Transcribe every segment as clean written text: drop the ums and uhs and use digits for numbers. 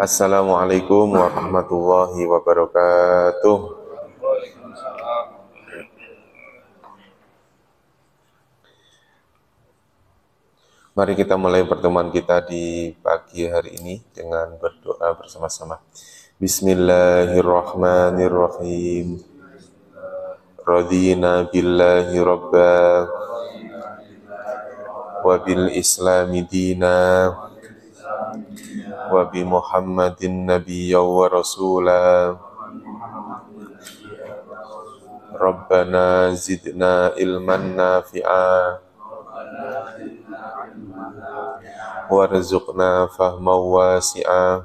Assalamualaikum warahmatullahi wabarakatuh. Mari kita mulai pertemuan kita di pagi hari ini dengan berdoa bersama-sama. Bismillahirrahmanirrahim. Radina billahi rabba wa bil islami dina wa bi Muhammadin nabiyya wa rasula. Rabbana zidna ilman nafi'a warzuqna fahman wasi'a.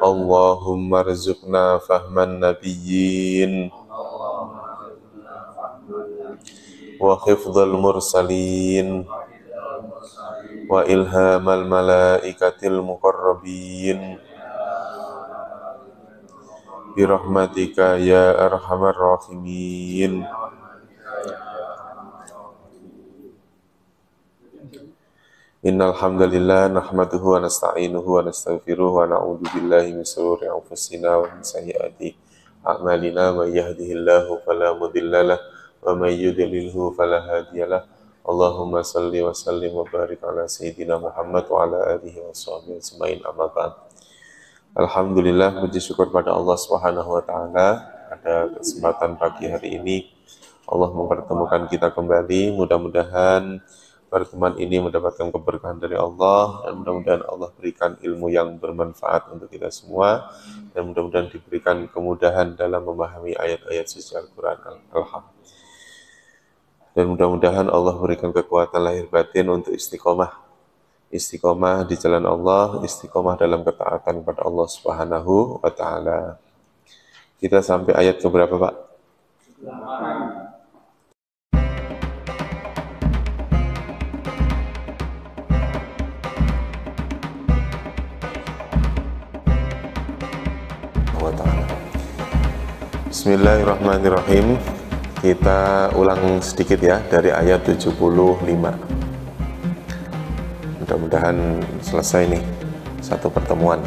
Allahumma rzuqna fahman nabiyyin wa hifdzal mursalin wa ilhamal malaikatil muqarrabin birahmatika ya arhamar rahimin. Innal hamdalillah nahmaduhu wa nasta'inuhu wa nastaghfiruhu wa na'udzu billahi min shururi anfusina wa min sayyiati a'malina. May yahdihillahu fala mudhillalah wa may yudlilhu fala hadiyalah. Allahumma shalli wa sallim wa barik ala sayyidina Muhammad wa ala alihi wa sahbihi ajmain, amma ba'd. Alhamdulillah, puji syukur pada Allah Subhanahu wa taala pada kesempatan pagi hari ini Allah mempertemukan kita kembali. Mudah-mudahan pertemuan ini mendapatkan keberkahan dari Allah, dan mudah-mudahan Allah berikan ilmu yang bermanfaat untuk kita semua, dan mudah-mudahan diberikan kemudahan dalam memahami ayat-ayat suci Al-Quran. Dan mudah-mudahan Allah berikan kekuatan lahir batin untuk istiqomah di jalan Allah, istiqomah dalam ketaatan kepada Allah Subhanahu wa taala. Kita sampai ayat ke berapa, Pak? 8. Bismillahirrahmanirrahim. Kita ulang sedikit ya dari ayat 75. Mudah-mudahan selesai nih satu pertemuan.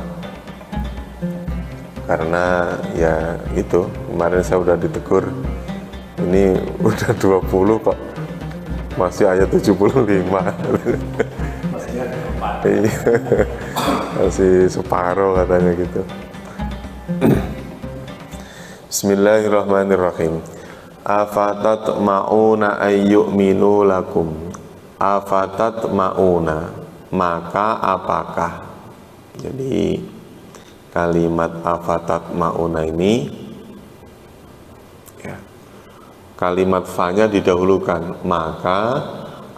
Karena ya itu, kemarin saya udah ditegur, ini udah 20 kok masih ayat 75. Masih separuh katanya gitu. Bismillahirrahmanirrahim. Afatat ma'una ayyu'minu lakum. Afatat ma'una, maka apakah. Jadi kalimat afatat ma'una ini ya, kalimat fa-nya didahulukan. Maka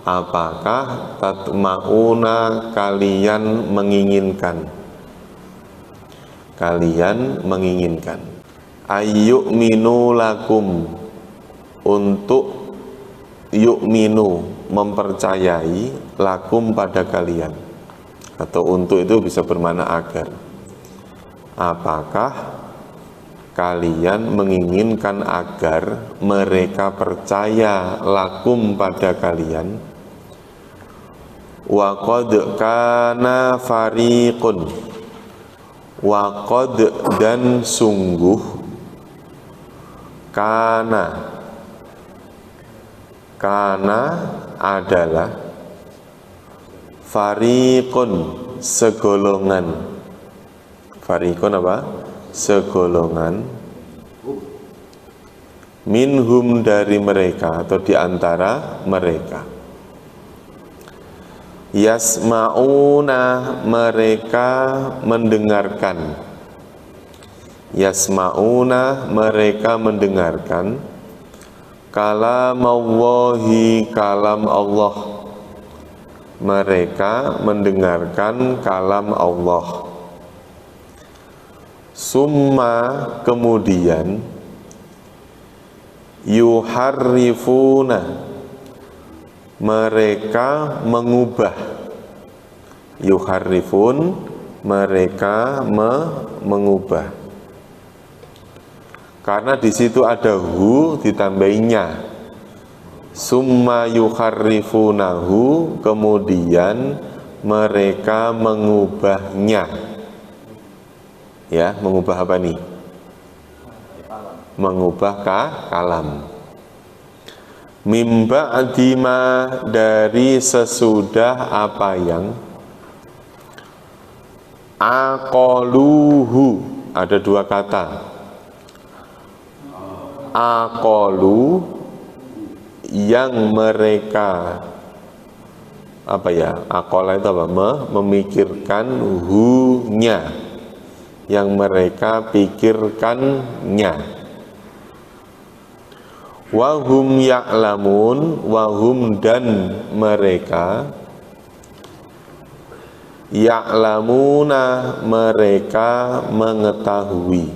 apakah tatma'una, kalian menginginkan. Kalian menginginkan. Ayyu'minu lakum, untuk yu'minu, mempercayai, lakum pada kalian, atau untuk itu bisa bermakna agar. Apakah kalian menginginkan agar mereka percaya lakum pada kalian? Wa qad kana fariqun, wa qad, dan sungguh, kana adalah, fariqun, segolongan. Fariqun apa? Segolongan. Minhum, dari mereka atau di antara mereka. Yasma'una, mereka mendengarkan. Yasma'una, mereka mendengarkan. Kalamallahi, kalam Allah. Mereka mendengarkan kalam Allah. Summa, kemudian, yuharrifuna, mereka mengubah. Yuharrifun, mereka mengubah. Karena di situ ada hu ditambahinya. Summa yuharrifunahu, kemudian mereka mengubahnya. Ya, mengubah apa nih? Mengubah kalam. Mimba adima, dari sesudah apa yang aqaluhu, ada dua kata. Aqalu, yang mereka apa ya? Aqala itu apa? Memikirkan hu-nya, yang mereka pikirkannya. Wahum ya'lamun, wahum dan mereka, ya'lamuna mereka mengetahui,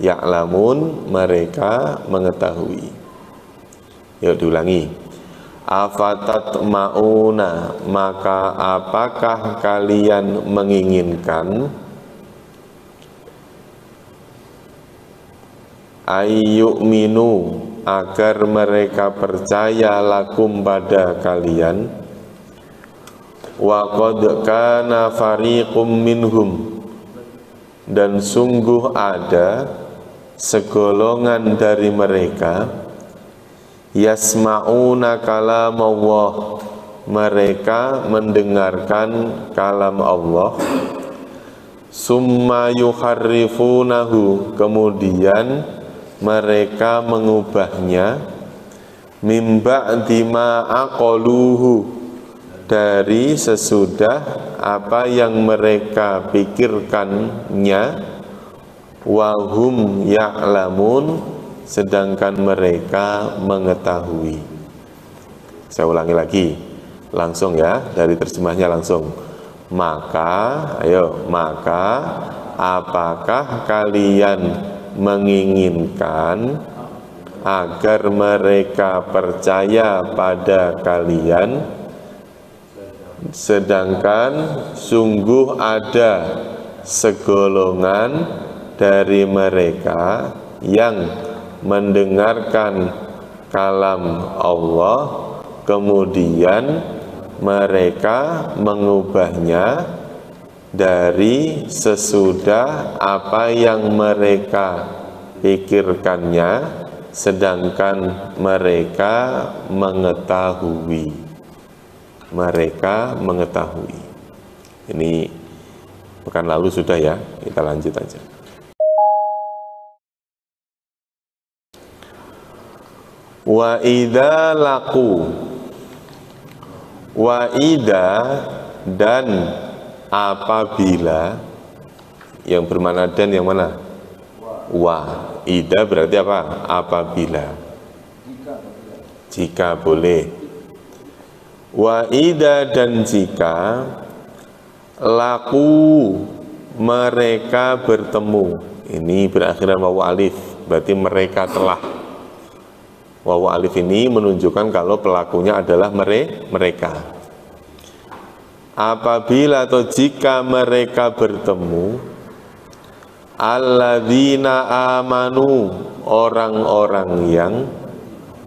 ya'lamun mereka mengetahui. Yuk diulangi. Afatatma'una, maka apakah kalian menginginkan ayyu'minu, agar mereka percaya lakum pada kalian, wa qad kana fariqum minhum, dan sungguh ada segolongan dari mereka, yasma'una kalam Allah, mereka mendengarkan kalam Allah, summa yuharrifunahu, kemudian mereka mengubahnya, mim ba'di ma aqaluhu, dari sesudah apa yang mereka pikirkannya, wahum ya'lamun, sedangkan mereka mengetahui. Saya ulangi lagi, langsung ya, dari terjemahnya langsung. Maka, ayo, maka apakah kalian menginginkan agar mereka percaya pada kalian, sedangkan sungguh ada segolongan dari mereka yang mendengarkan kalam Allah, kemudian mereka mengubahnya dari sesudah apa yang mereka pikirkannya, sedangkan mereka mengetahui. Mereka mengetahui. Ini pekan lalu sudah ya, kita lanjut aja. Wa idza laqu, wa idza, dan apabila, yang bermakna dan yang mana? Wa. Ida berarti apa? Apabila. Jika boleh. Wa ida, dan jika laku, mereka bertemu. Ini berakhiran wawu alif, berarti mereka telah. Wawu alif ini menunjukkan kalau pelakunya adalah mereka. Apabila atau jika mereka bertemu, alladzina amanu, orang-orang yang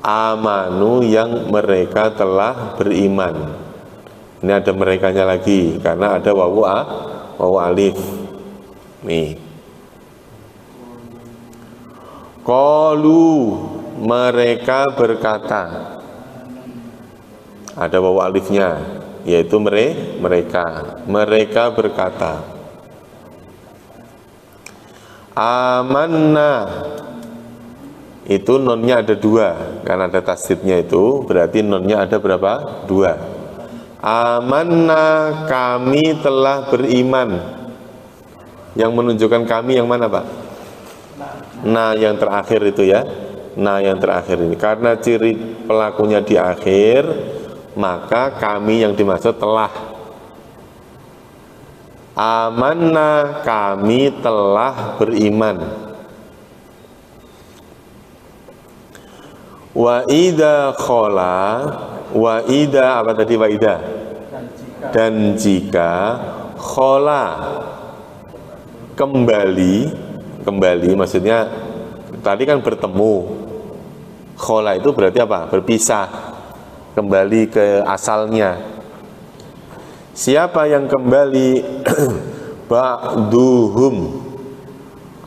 amanu, yang mereka telah beriman. Ini ada merekanya lagi karena ada wawu alif. Nih. Qalu, mereka berkata. Ada wawu alifnya, yaitu mereka. Mereka berkata, amanna, itu nonnya ada dua, karena ada tasdidnya itu, berarti nonnya ada berapa? Dua. Amanna, kami telah beriman. Yang menunjukkan kami yang mana, Pak? Nah, yang terakhir itu ya. Nah, yang terakhir ini, karena ciri pelakunya di akhir, maka kami yang dimaksud telah. Amanna, kami telah beriman. Wa idza khola, wa idza, apa tadi wa idza? Dan jika khola, kembali maksudnya tadi kan bertemu. Khola itu berarti apa? Berpisah, kembali ke asalnya. Siapa yang kembali ba'duhum,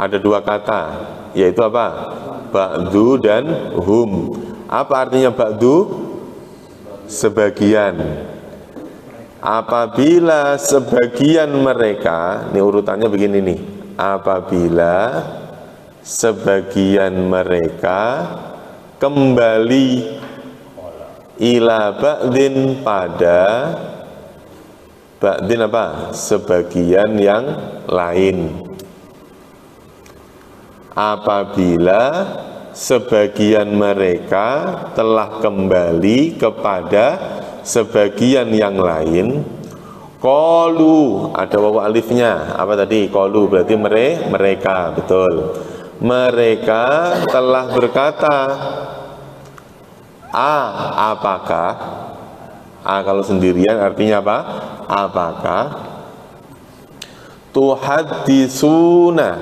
ada dua kata, yaitu apa? Ba'du dan hum. Apa artinya ba'du? Sebagian. Apabila sebagian mereka, ini urutannya begini nih, apabila sebagian mereka kembali ila ba'din pada ba'din apa? Sebagian yang lain. Apabila sebagian mereka telah kembali kepada sebagian yang lain, qalu, ada wawu alifnya, apa tadi? Qalu berarti mereka, betul. Mereka telah berkata, apakah? Kalau sendirian artinya apa? Apakah tuhaddisuna,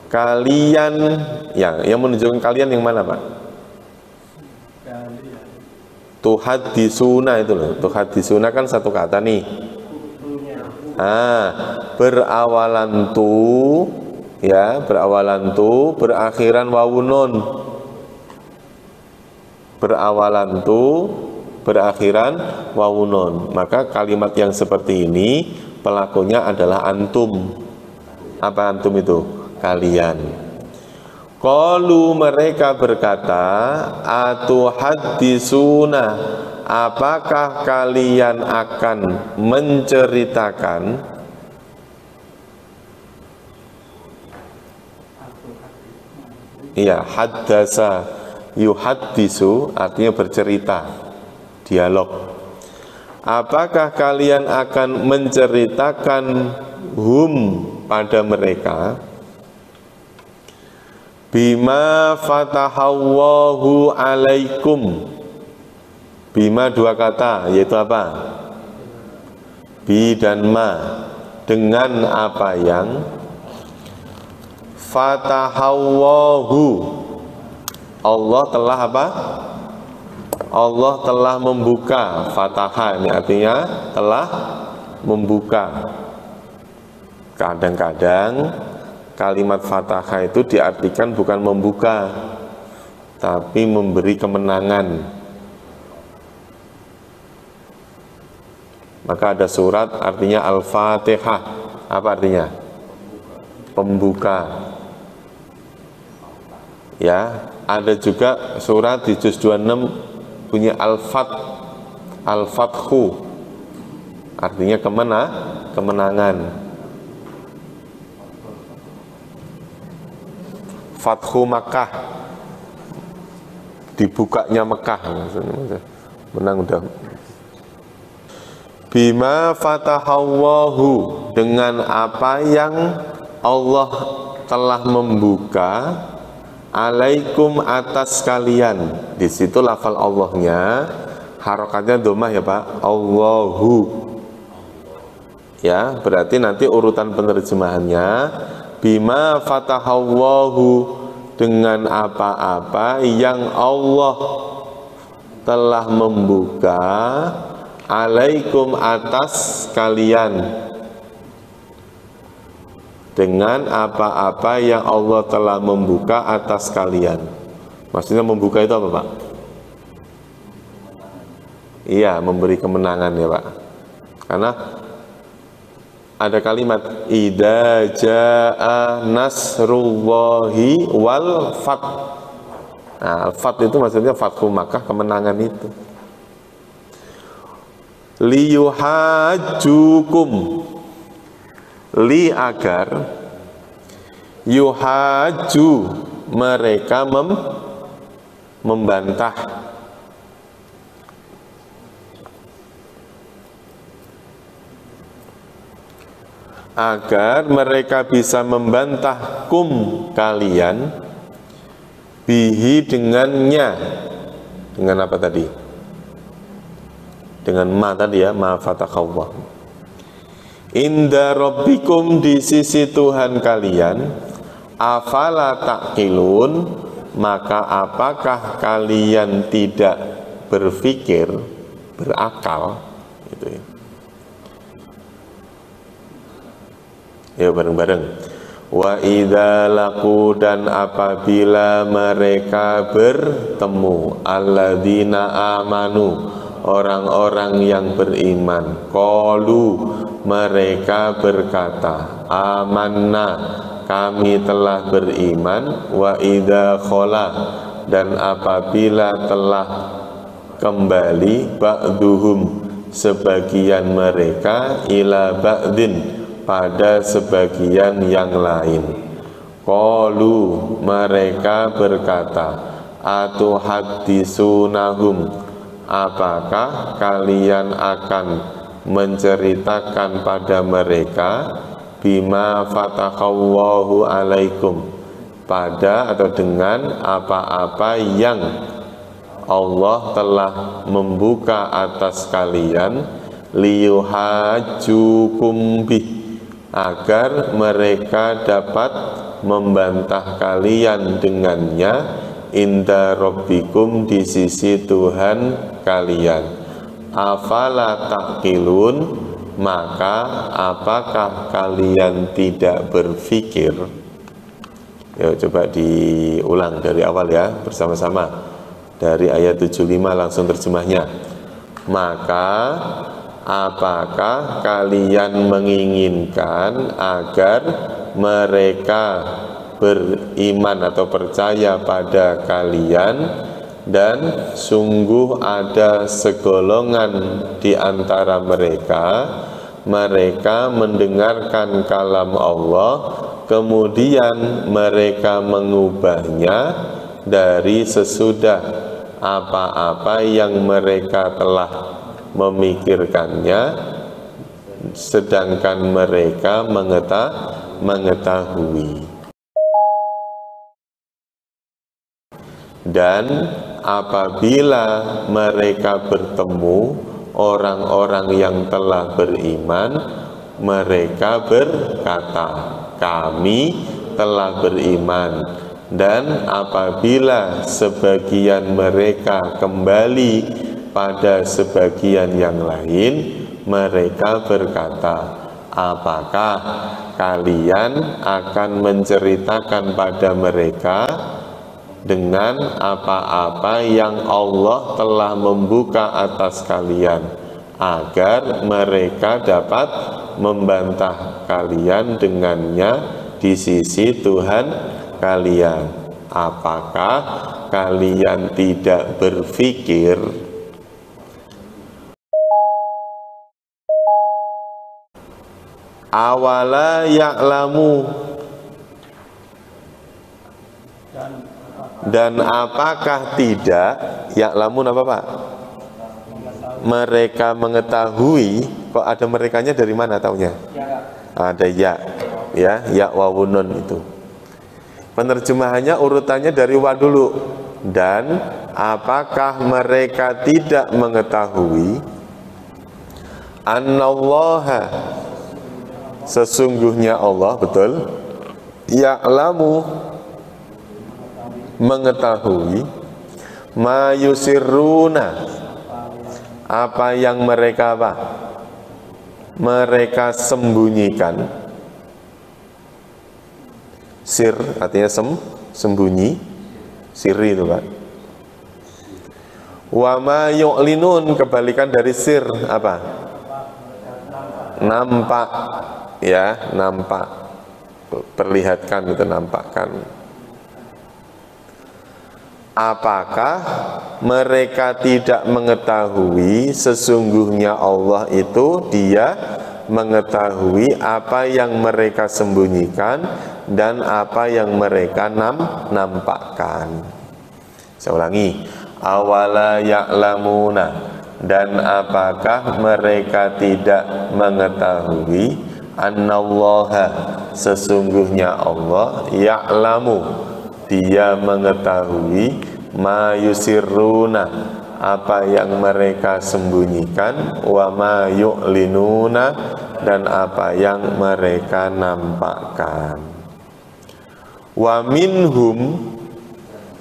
kalian, yang menunjukkan kalian yang mana, Pak? Tuhaddisuna itu loh. Tuhaddisuna kan satu kata nih. Berawalan tu, ya, berawalan tu, berakhiran wawunun. Berawalan tu, berakhiran wawunun. Maka kalimat yang seperti ini pelakunya adalah antum. Apa antum itu? Kalian. Qalu, mereka berkata, atuhaddisuna, apakah kalian akan menceritakan? Iya, haddasa yuhaddisu artinya bercerita, dialog. Apakah kalian akan menceritakan hum pada mereka? Bima fatahallahu alaikum. Bima dua kata, yaitu apa? Bi dan ma. Dengan apa yang fatahallahu, Allah telah apa? Allah telah membuka. Fataha ini artinya telah membuka. Kadang-kadang kalimat fatahah itu diartikan bukan membuka, tapi memberi kemenangan. Maka ada surat artinya Al-Fatihah. Apa artinya? Pembuka. Ya, ada juga surat di juz 26 punya Al-Fathu. Artinya kemenangan. Fathu Makkah, dibukanya Mekah, menang udah. Bima fatahallahu, dengan apa yang Allah telah membuka, alaikum atas kalian. Di situ lafal Allahnya harokatnya domah ya Pak, Allahu. Ya, berarti nanti urutan penerjemahannya bima fatahallahu, dengan apa-apa yang Allah telah membuka, alaikum atas kalian, dengan apa-apa yang Allah telah membuka atas kalian. Maksudnya membuka itu apa Pak? Iya, memberi kemenangan ya Pak. Karena ada kalimat idza jaa nasrullahi wal fath. Nah, fath itu maksudnya fathu Makkah, kemenangan itu. Liyuhajjukum, li agar, yuhajju mereka membantah, agar mereka bisa membantah kum kalian, bihi dengannya. Dengan apa tadi? Dengan ma tadi ya, ma fatakallah. Inda rabbikum, di sisi Tuhan kalian, afala ta'qilun, maka apakah kalian tidak berpikir, berakal, gitu ya. Ya bareng-bareng. Wa idza laqu, dan apabila mereka bertemu, alladzina amanu, orang-orang yang beriman, qalu, mereka berkata, amanna, kami telah beriman, wa idza khala, dan apabila telah kembali, ba'duhum, sebagian mereka, ila ba'din, pada sebagian yang lain. Qalu, mereka berkata, atuhaddisunahum, apakah kalian akan menceritakan pada mereka, bima fatahallahu alaikum, pada atau dengan apa-apa yang Allah telah membuka atas kalian, liyuhajjukum bih, agar mereka dapat membantah kalian dengannya, inda rabbikum, di sisi Tuhan kalian. Afala taqilun, maka apakah kalian tidak berpikir? Yuk coba diulang dari awal ya, bersama-sama dari ayat 75 langsung terjemahnya. Maka apakah kalian menginginkan agar mereka beriman atau percaya pada kalian, dan sungguh ada segolongan di antara mereka, mereka mendengarkan kalam Allah, kemudian mereka mengubahnya dari sesudah apa-apa yang mereka telah memikirkannya, sedangkan mereka mengetahui. Dan apabila mereka bertemu orang-orang yang telah beriman, mereka berkata, kami telah beriman. Dan apabila sebagian mereka kembali pada sebagian yang lain, mereka berkata, apakah kalian akan menceritakan pada mereka dengan apa-apa yang Allah telah membuka atas kalian, agar mereka dapat membantah kalian dengannya di sisi Tuhan kalian? Apakah kalian tidak berpikir? Awala ya'lamu, dan apakah tidak, ya'lamun apa Pak? Mereka mengetahui. Kok ada merekanya dari mana taunya? Ada ya wawunun itu. Penerjemahannya urutannya dari wa dulu. Dan apakah mereka tidak mengetahui, annallaha, sesungguhnya Allah, betul, ya'lamu, mengetahui, ma yusirruna, apa yang mereka mereka sembunyikan. Sir artinya sembunyi, siri itu Pak. Wa ma yu'linun, kebalikan dari sir apa? Nampak, ya, nampak, perlihatkan, itu nampakkan. Apakah mereka tidak mengetahui sesungguhnya Allah itu dia mengetahui apa yang mereka sembunyikan dan apa yang mereka nampakkan. Saya ulangi, awala ya'lamuna, dan apakah mereka tidak mengetahui, annallaha, sesungguhnya Allah, ya'lamu, dia mengetahui, ma yusirruna, apa yang mereka sembunyikan, wa ma yu'linuna, dan apa yang mereka nampakkan. Wa minhum,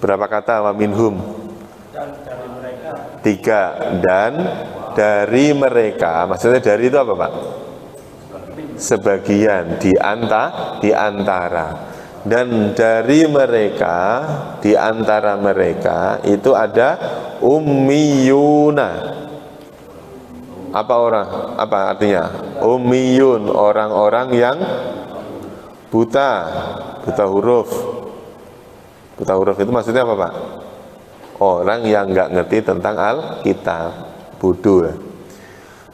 berapa kata wa minhum? Tiga. Dan dari mereka, maksudnya dari itu apa Pak? sebagian, di antara. Dan dari mereka, di antara mereka itu ada ummiyuna. Apa artinya? Ummiyun, orang-orang yang buta huruf. Buta huruf itu maksudnya apa, Pak? Orang yang nggak ngerti tentang Alkitab, bodoh.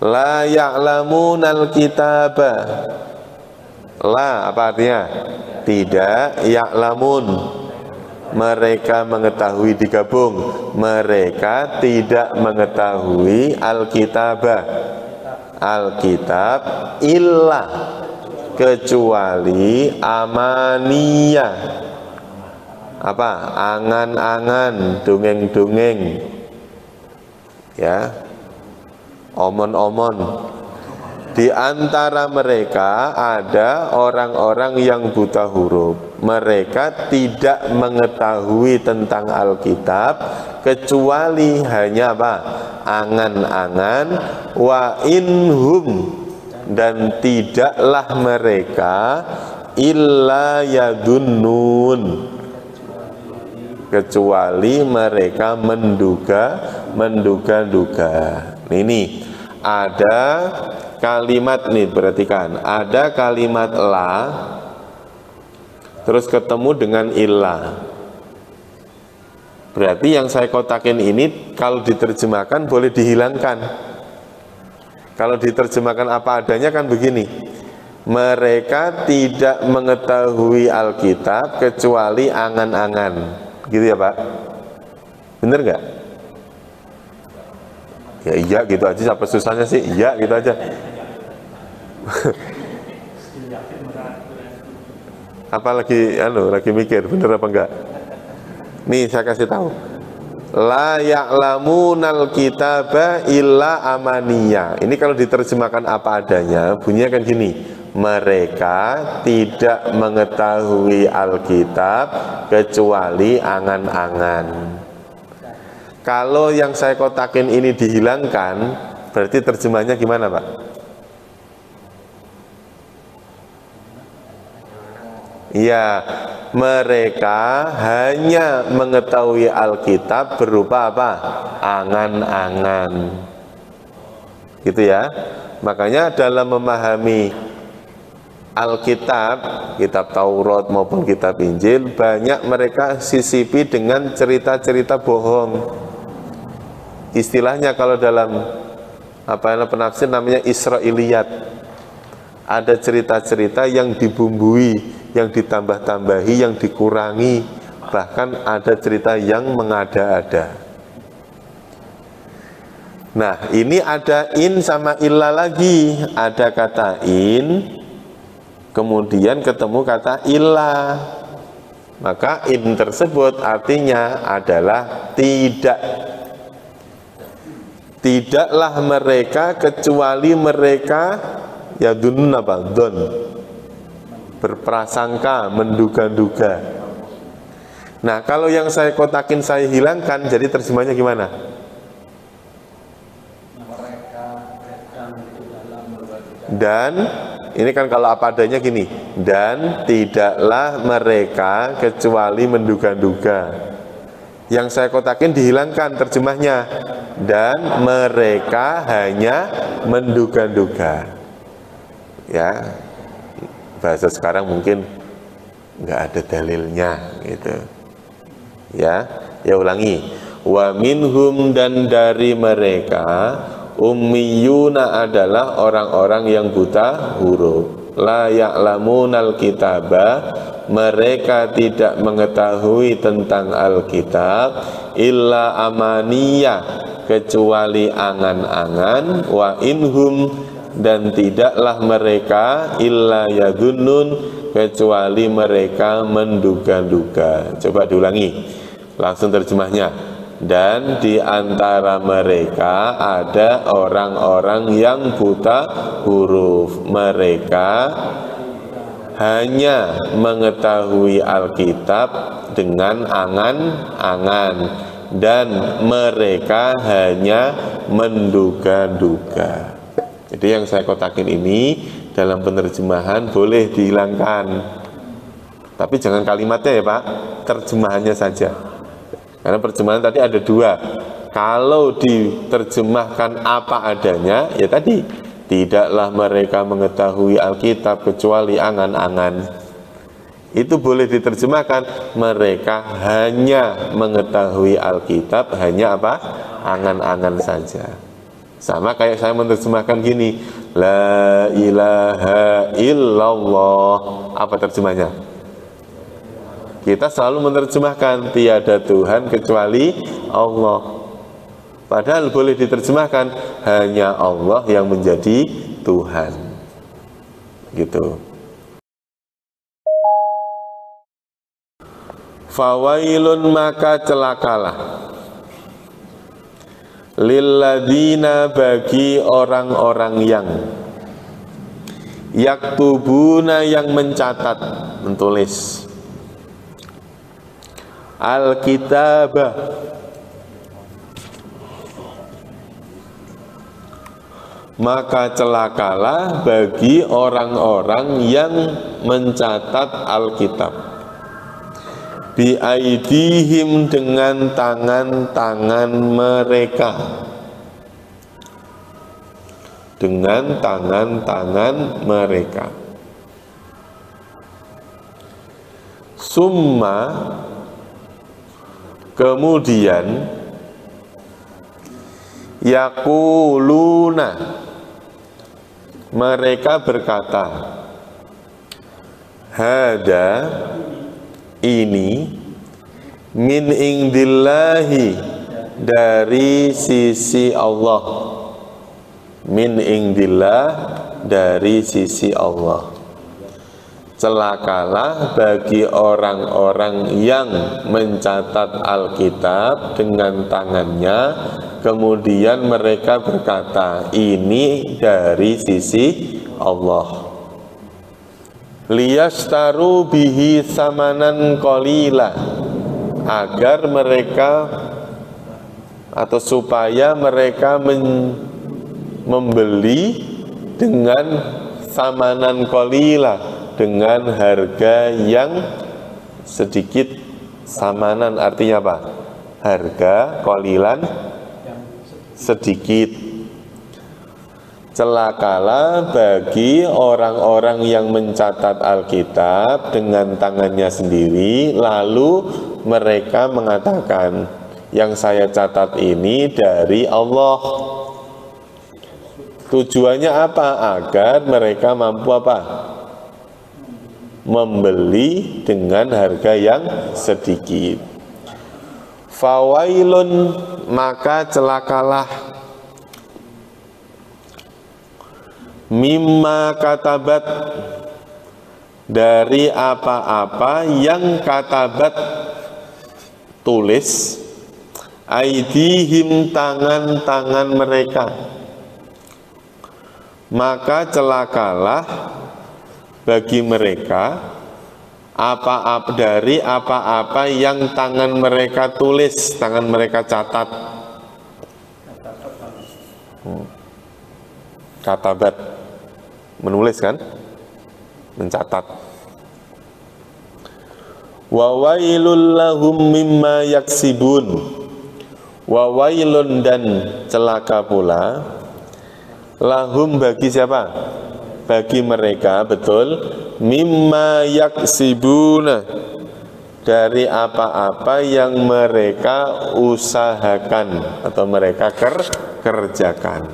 La ya'lamunal kitaba. La apa artinya? Tidak. Ya'lamun, mereka mengetahui, digabung. Mereka tidak mengetahui Alkitabah, Alkitab, illa, kecuali amaniyah. Apa? Angan-angan, dongeng-dongeng, ya, omon-omon. Di antara mereka ada orang-orang yang buta huruf. Mereka tidak mengetahui tentang Alkitab kecuali hanya apa? Angan-angan. Wa inhum, dan tidaklah mereka illa yadunnun, kecuali mereka menduga-duga. Ini ada kalimat nih, perhatikan, ada kalimat la terus ketemu dengan illa. Berarti yang saya kotakin ini kalau diterjemahkan boleh dihilangkan. Kalau diterjemahkan apa adanya kan begini: mereka tidak mengetahui Alkitab kecuali angan-angan. Gitu ya, Pak? Bener nggak? Ya iya gitu aja, siapa susahnya sih? Iya gitu aja. Apalagi lagi mikir bener apa enggak? Nih saya kasih tahu. La ya'lamunal kitaba illa amaniya. Ini kalau diterjemahkan apa adanya bunyinya kan gini: mereka tidak mengetahui Alkitab kecuali angan-angan. Kalau yang saya kotakin ini dihilangkan, berarti terjemahnya gimana, Pak? Iya, mereka hanya mengetahui Alkitab berupa apa? Angan-angan. Gitu ya. Makanya dalam memahami Alkitab, kitab Taurat maupun kitab Injil, banyak mereka sisipi dengan cerita-cerita bohong. Istilahnya kalau dalam penafsir namanya Israiliyat. Ada cerita-cerita yang dibumbui, yang ditambah-tambahi, yang dikurangi, bahkan ada cerita yang mengada-ada. Nah, ini ada in sama illa lagi. Ada kata in, kemudian ketemu kata illa. Maka in tersebut artinya adalah tidak. Tidaklah mereka kecuali mereka yadun apa? Don, berprasangka, menduga-duga. Nah, kalau yang saya kotakin saya hilangkan, jadi terjemahnya gimana? Dan ini kan kalau apa adanya gini, dan tidaklah mereka kecuali menduga-duga. Yang saya kotakin dihilangkan terjemahnya, dan mereka hanya menduga-duga. Ya, bahasa sekarang mungkin nggak ada dalilnya gitu. Ya ulangi. Wa minhum, dan dari mereka ummiyuna adalah orang-orang yang buta huruf. La ya'lamunal kitaba, mereka tidak mengetahui tentang Alkitab, illa amaniyah, kecuali angan-angan. Wa inhum, dan tidaklah mereka illa yadunnun, kecuali mereka menduga-duga. Coba diulangi langsung terjemahnya. Dan di antara mereka ada orang-orang yang buta huruf. Mereka hanya mengetahui Alkitab dengan angan-angan, dan mereka hanya menduga-duga. Jadi yang saya kotakin ini dalam penerjemahan boleh dihilangkan, tapi jangan kalimatnya ya Pak, terjemahannya saja. Karena terjemahan tadi ada dua. Kalau diterjemahkan apa adanya, ya tadi, tidaklah mereka mengetahui Alkitab kecuali angan-angan. Itu boleh diterjemahkan, mereka hanya mengetahui Alkitab, hanya apa? Angan-angan saja. Sama kayak saya menerjemahkan gini, la ilaha illallah. Apa terjemahnya? Kita selalu menerjemahkan tiada Tuhan kecuali Allah. Padahal boleh diterjemahkan hanya Allah yang menjadi Tuhan. Gitu. Fawailun, maka celakalah, lilladina, bagi orang-orang yang yaktubuna, yang mencatat, menulis, alkitabah, maka celakalah bagi orang-orang yang mencatat Alkitab, biaidihim, dengan tangan-tangan mereka, dengan tangan-tangan mereka. Summa, kemudian, yakuluna, mereka berkata, hada, ini, min indillahi, dari sisi Allah, min indillah, dari sisi Allah. Celakalah bagi orang-orang yang mencatat Alkitab dengan tangannya, kemudian mereka berkata, ini dari sisi Allah. Liyastaru bihi samanan qalila, agar mereka atau supaya mereka membeli dengan samanan qalila, dengan harga yang sedikit. Samanan artinya apa? Harga, qalilan sedikit. Celakalah bagi orang-orang yang mencatat Alkitab dengan tangannya sendiri, lalu mereka mengatakan, yang saya catat ini dari Allah. Tujuannya apa? Agar mereka mampu apa? Membeli dengan harga yang sedikit. Fawailun, maka celakalah, mimma katabat, dari apa-apa yang katabat, tulis, aidihim, tangan-tangan mereka. Maka celakalah bagi mereka apa-apa, dari apa-apa yang tangan mereka tulis, tangan mereka catat. Katabat, menulis kan, mencatat. Wa wailul lahum mimma yaksibun, wa wailun, dan celaka pula, lahum, bagi siapa? Bagi mereka, betul, mimma yaksibuna, dari apa-apa yang mereka usahakan atau mereka kerjakan.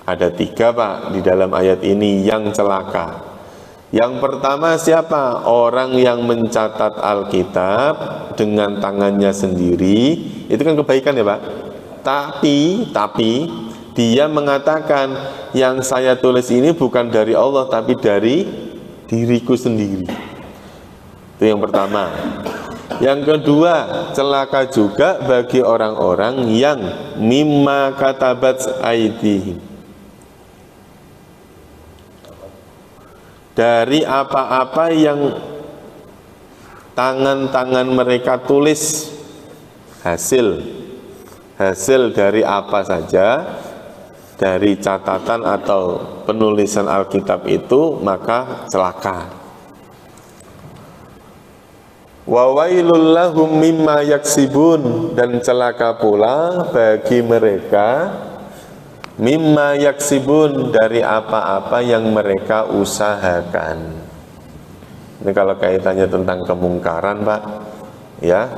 Ada tiga Pak di dalam ayat ini yang celaka. Yang pertama siapa? Orang yang mencatat Alkitab dengan tangannya sendiri. Itu kan kebaikan ya Pak. Tapi dia mengatakan, yang saya tulis ini bukan dari Allah tapi dari diriku sendiri. Itu yang pertama. Yang kedua, celaka juga bagi orang-orang yang mimma katabat aidihim, dari apa-apa yang tangan-tangan mereka tulis. Hasil dari apa saja, dari catatan atau penulisan Alkitab itu, maka celaka. Wa wailul lahum mimma yaksibun, dan celaka pula bagi mereka mimma yaksibun, dari apa-apa yang mereka usahakan. Ini kalau kaitannya tentang kemungkaran, Pak, ya,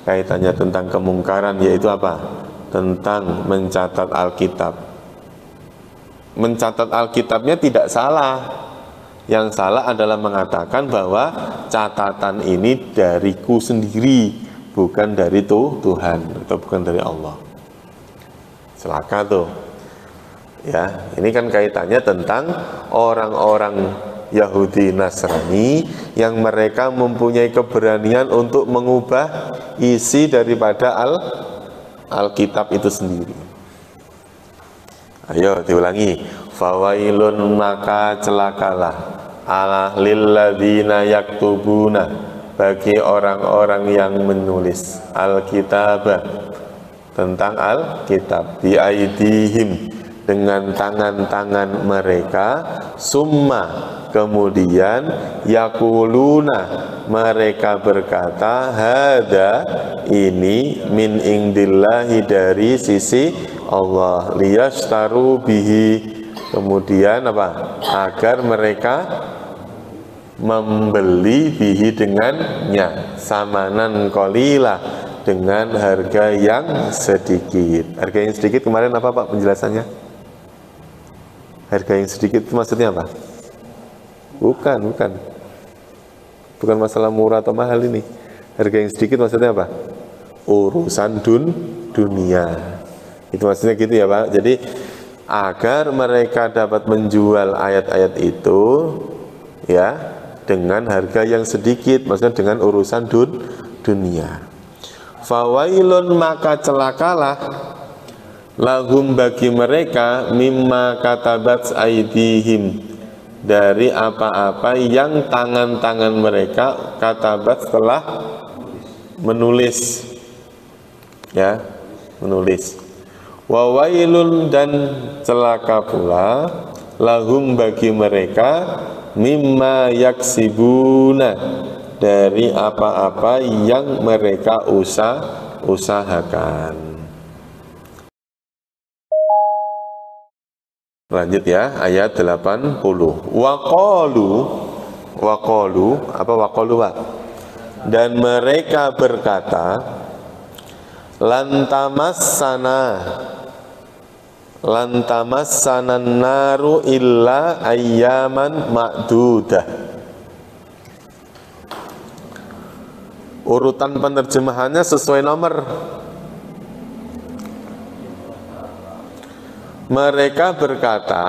kaitannya tentang kemungkaran yaitu apa? Tentang mencatat Alkitab. Mencatat Alkitabnya tidak salah. Yang salah adalah mengatakan bahwa catatan ini dariku sendiri, bukan dari Tuhan atau bukan dari Allah. Celaka tuh. Ya, ini kan kaitannya tentang orang-orang Yahudi Nasrani yang mereka mempunyai keberanian untuk mengubah isi daripada Alkitab itu sendiri. Ayo diulangi. Fawailun, maka celakalah, ala lilladzina yaktubuna, bagi orang-orang yang menulis Alkitab, tentang Alkitab, biaidihim, dengan tangan-tangan mereka, summa, kemudian yakuluna, mereka berkata, hada, ini min indillahi, dari sisi Allah, liyastaru bihi, kemudian apa? Agar mereka membeli bihi, dengannya, samanan qalilah, dengan harga yang sedikit. Harga yang sedikit kemarin apa, Pak, penjelasannya? Harga yang sedikit itu maksudnya apa? Bukan masalah murah atau mahal ini. Harga yang sedikit maksudnya apa? Urusan dunia. Itu maksudnya gitu ya, Pak. Jadi agar mereka dapat menjual ayat-ayat itu, ya, dengan harga yang sedikit, maksudnya dengan urusan dunia. Fawailun, maka celakalah, lahum, bagi mereka, mimma katabat aidihim, dari apa-apa yang tangan-tangan mereka katabat, setelah menulis, ya, menulis. Wawailun, dan celaka pula, lahum, bagi mereka, mimma yaksibuna, dari apa-apa yang mereka usahakan. Lanjut ya, ayat 80. Waqalu, apa waqalu, Pak? Dan mereka berkata, lantamassana naru illa ayyaman ma'dudah. Urutan penerjemahannya sesuai nomor. Mereka berkata,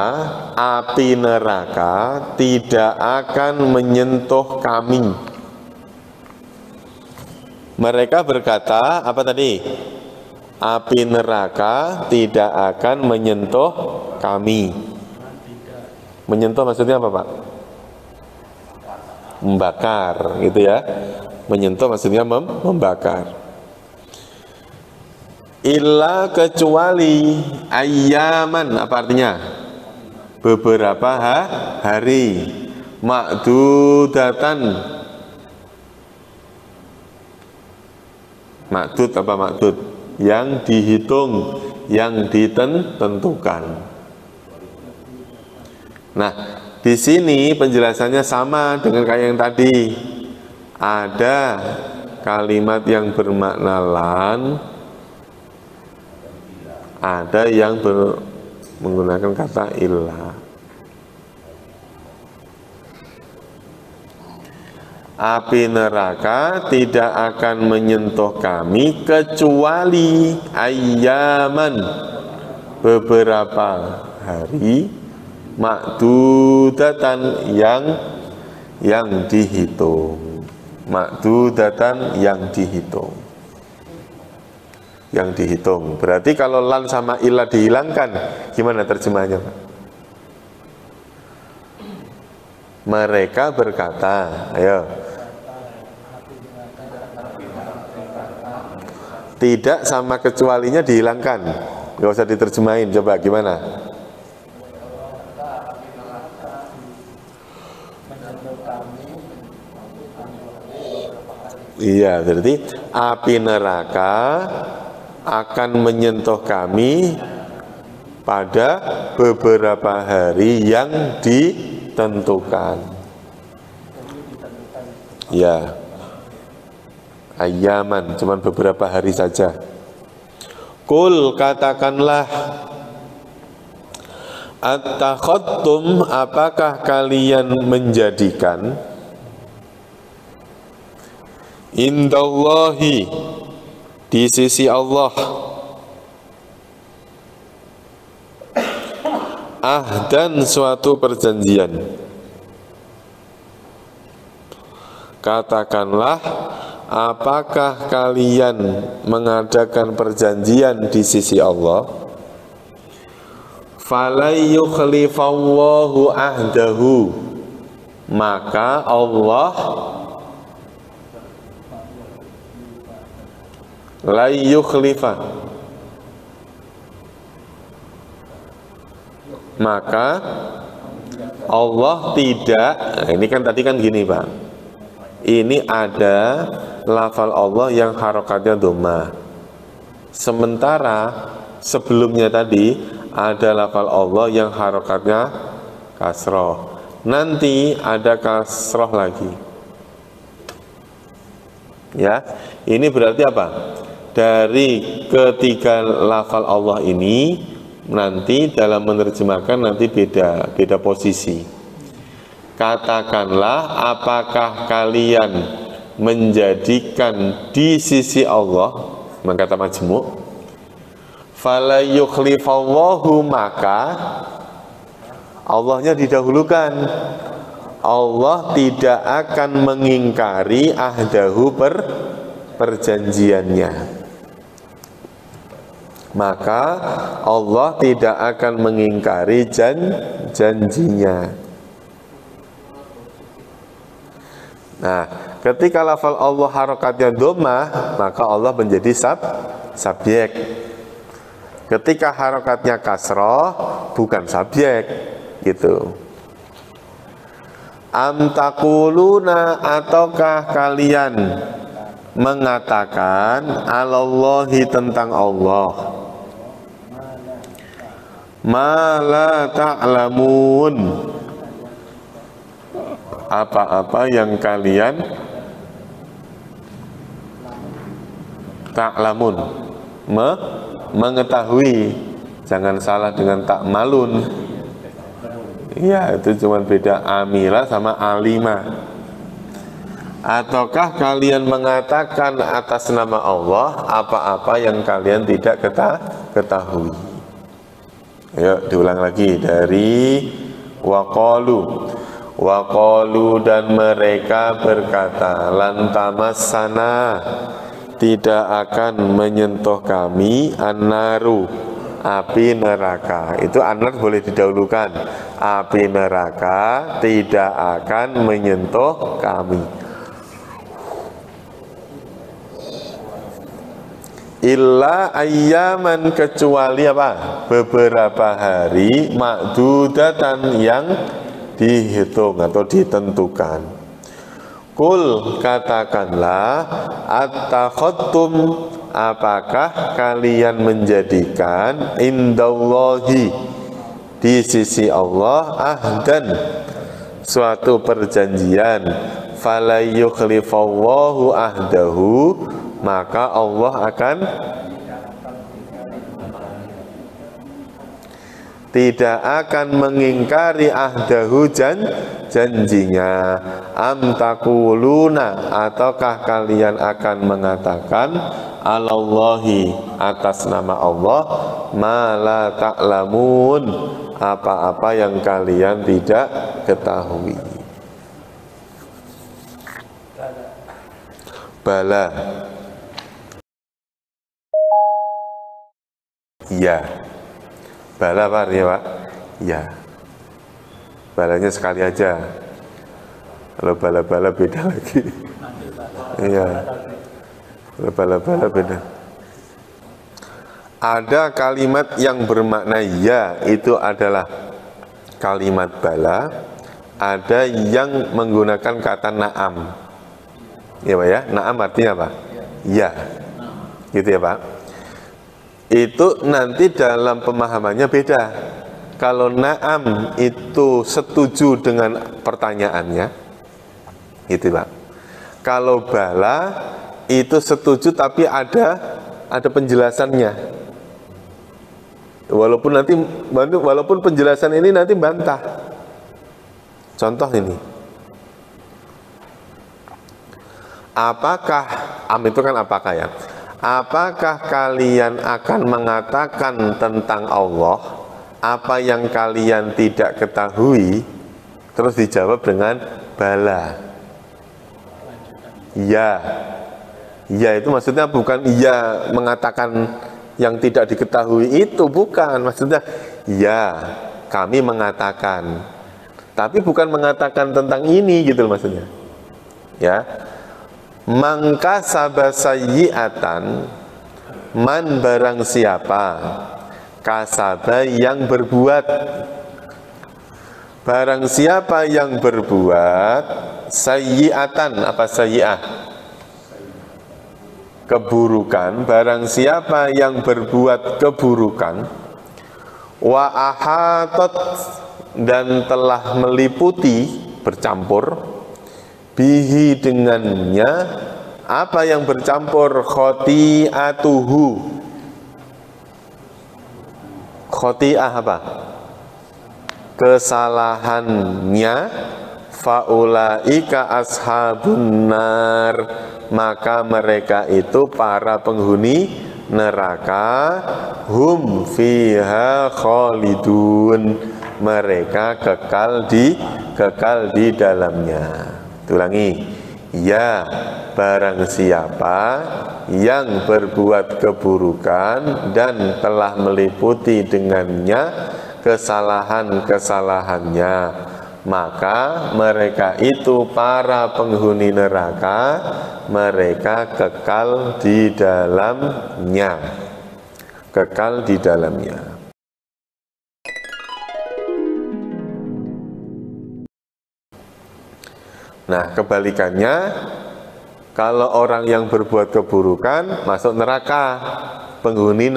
api neraka tidak akan menyentuh kami. Mereka berkata, apa tadi? Api neraka tidak akan menyentuh kami. Menyentuh maksudnya apa, Pak? Membakar, gitu ya. Menyentuh maksudnya membakar. Illa, kecuali, ayyaman, apa artinya? Beberapa hari, ma'dudatan. Ma'dud apa ma'dud? Yang dihitung, yang ditentukan. Nah, di sini penjelasannya sama dengan kayak yang tadi. Ada kalimat yang bermakna lan, ada yang menggunakan kata illa. Api neraka tidak akan menyentuh kami kecuali ayyaman, beberapa hari, ma'dudatan, yang dihitung. Ma'dudatan, yang dihitung. Yang dihitung. Berarti kalau lan sama illa dihilangkan, gimana terjemahnya, Pak? Mereka berkata, ayo. Tidak sama kecualinya dihilangkan. Gak usah diterjemahin, coba gimana? Iya, berarti api neraka akan menyentuh kami pada beberapa hari yang ditentukan. Ya, ayaman, cuman beberapa hari saja. Kul, katakanlah, attakhadtum, apakah kalian menjadikan indallahi, di sisi Allah, ahdan, suatu perjanjian. Katakanlah, apakah kalian mengadakan perjanjian di sisi Allah? Falai yukhlifallahu ahdahu, maka Allah la yukhlifa, maka Allah tidak. Nah, ini kan tadi kan gini Pak, ini ada lafal Allah yang harokatnya dhammah, sementara sebelumnya tadi ada lafal Allah yang harokatnya kasroh, nanti ada kasroh lagi. Ya, ini berarti apa? Dari ketiga lafal Allah ini nanti dalam menerjemahkan nanti beda posisi. Katakanlah, apakah kalian menjadikan di sisi Allah, kata majmu', fala yukhlifallahu, maka Allahnya didahulukan. Allah tidak akan mengingkari ahdahu, perjanjiannya. Maka Allah tidak akan mengingkari janjinya. Nah, ketika lafal Allah harokatnya dhammah, maka Allah menjadi subjek. Ketika harokatnya kasroh, bukan subjek, gitu. Am taquluna, ataukah kalian mengatakan alallahi, tentang Allah, ma la ta'lamun, apa-apa yang kalian ta'lamun, mengetahui. Jangan salah dengan ta'malun. Iya, itu cuma beda amila sama alima. Ataukah kalian mengatakan atas nama Allah apa-apa yang kalian tidak ketahui. Ayo diulang lagi dari waqalu, dan mereka berkata, lantamassana, tidak akan menyentuh kami, annaru, api neraka. Itu anar boleh didahulukan. Api neraka tidak akan menyentuh kami. Illa ayyaman, kecuali apa? Beberapa hari, ma'dudatan, yang dihitung atau ditentukan. Kul, katakanlah, attakhadtum, apakah kalian menjadikan indallahi, di sisi Allah, ahdan, suatu perjanjian, fala yukhlifallahu ahdahu, maka Allah akan tidak akan mengingkari ahdahu, janjinya. Am taquluna, ataukah kalian akan mengatakan alallahi, atas nama Allah, ma la ta'lamun, apa-apa yang kalian tidak ketahui. Bala, iya. Bala Pak, ya Pak? Iya. Balanya sekali aja. Kalau bala-bala beda lagi. Iya. Kalau bala-bala beda. Ada kalimat yang bermakna ya, itu adalah kalimat bala. Ada yang menggunakan kata na'am. Ya Pak ya, na'am artinya apa? Ya, gitu ya Pak. Itu nanti dalam pemahamannya beda. Kalau na'am itu setuju dengan pertanyaannya, gitu Pak. Kalau bala itu setuju tapi ada penjelasannya. Walaupun penjelasan ini nanti bantah. Contoh ini. Apakah itu kan apakah ya? Apakah kalian akan mengatakan tentang Allah apa yang kalian tidak ketahui? Terus dijawab dengan bala. Ya. Ya itu maksudnya bukan iya mengatakan yang tidak diketahui itu, bukan. Maksudnya ya kami mengatakan, tapi bukan mengatakan tentang ini gitu maksudnya. Ya. Mangka sabasayyi'atan, man barang siapa kasaba yang berbuat, barang siapa yang berbuat sayyi'atan, apa sayyi'ah? Keburukan. Barang siapa yang berbuat keburukan, wa ahatat, dan telah meliputi, bercampur, bihi dengannya, apa yang bercampur, khoti'atuhu. Khoti'ah apa? Kesalahannya, faulaika ashabun nar, maka mereka itu para penghuni neraka, hum fiha khalidun, mereka kekal di dalamnya. Ulangi, ya barang siapa yang berbuat keburukan dan telah meliputi dengannya kesalahan-kesalahannya, maka mereka itu para penghuni neraka, mereka kekal di dalamnya, kekal di dalamnya. Nah, kebalikannya, kalau orang yang berbuat keburukan masuk neraka, penghuni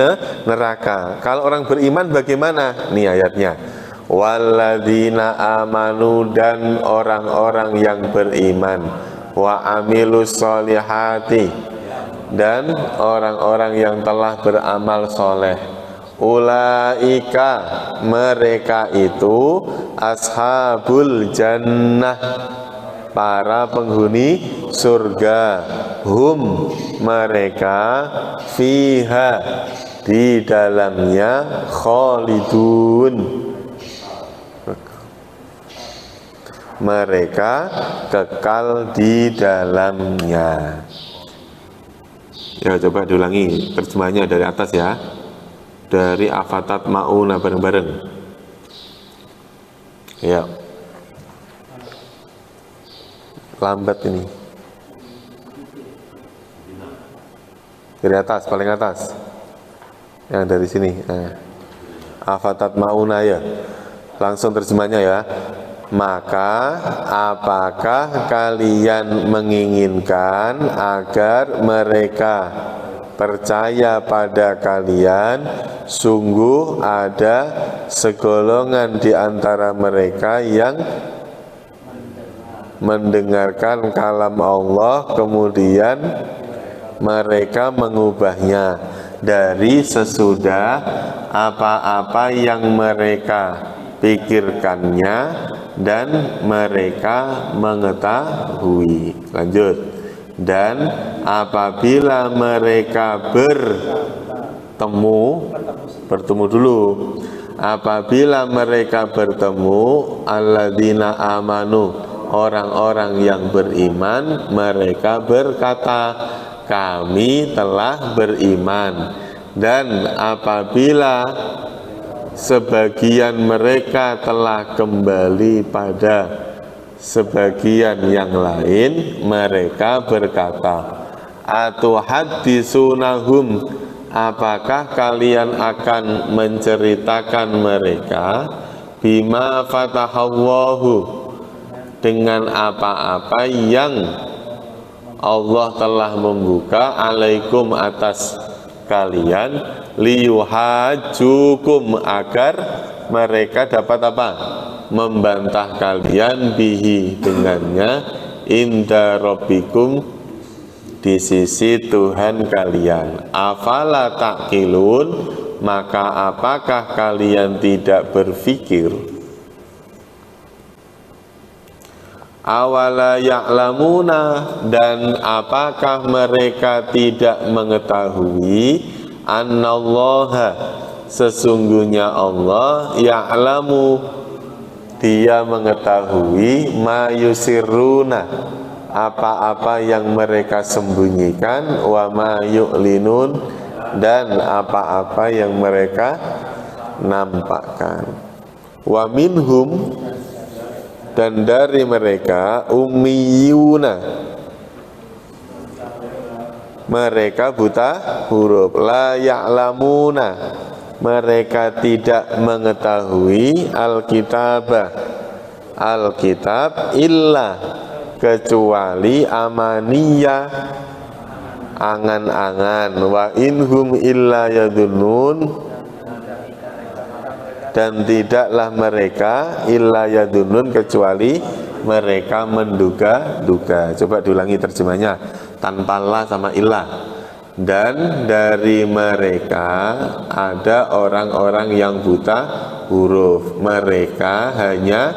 neraka. Kalau orang beriman bagaimana? Nih ayatnya. Walladzina amanu, dan orang-orang yang beriman, wa amilus solihati, dan orang-orang yang telah beramal soleh, ulaika, mereka itu ashabul jannah, para penghuni surga, hum, mereka, fiha, di dalamnya, khalidun, mereka kekal di dalamnya. Ya, coba diulangi terjemahnya dari atas ya, dari Afatat Ma'una, bareng-bareng ya. Lambat ini. Dari atas, paling atas. Yang dari sini. Afatat Ma'una ya. Langsung terjemahnya ya. Maka apakah kalian menginginkan agar mereka percaya pada kalian? Sungguh ada segolongan di antara mereka yang mendengarkan kalam Allah, kemudian mereka mengubahnya dari sesudah apa-apa yang mereka pikirkannya dan mereka mengetahui. Lanjut. Dan apabila mereka bertemu dulu, apabila mereka bertemu, alladzina amanu, orang-orang yang beriman, mereka berkata, kami telah beriman. Dan apabila sebagian mereka telah kembali pada sebagian yang lain, mereka berkata, atuhaddisunahum, apakah kalian akan menceritakan mereka, bima fatahallahu, dengan apa-apa yang Allah telah membuka alaikum atas kalian liyuhajukum agar mereka dapat apa? Membantah kalian bihi dengannya inda rabbikum di sisi Tuhan kalian. Afala ta'qilun, maka apakah kalian tidak berpikir? Awala ya'lamuna, dan apakah mereka tidak mengetahui annallaha, sesungguhnya Allah ya'lamu, dia mengetahui ma yusirruna, apa-apa yang mereka sembunyikan, wa ma yu'linun, dan apa-apa yang mereka nampakkan. Wa minhum, dan dari mereka ummiyuna, mereka buta huruf. La ya'lamuna, mereka tidak mengetahui alkitabah, alkitab, illa, kecuali amaniyah, angan-angan. Wa inhum illa yadunnun, dan tidaklah mereka illa yadunnun, kecuali mereka menduga-duga. Coba diulangi terjemahnya, tanpa la sama illa. Dan dari mereka ada orang-orang yang buta huruf, mereka hanya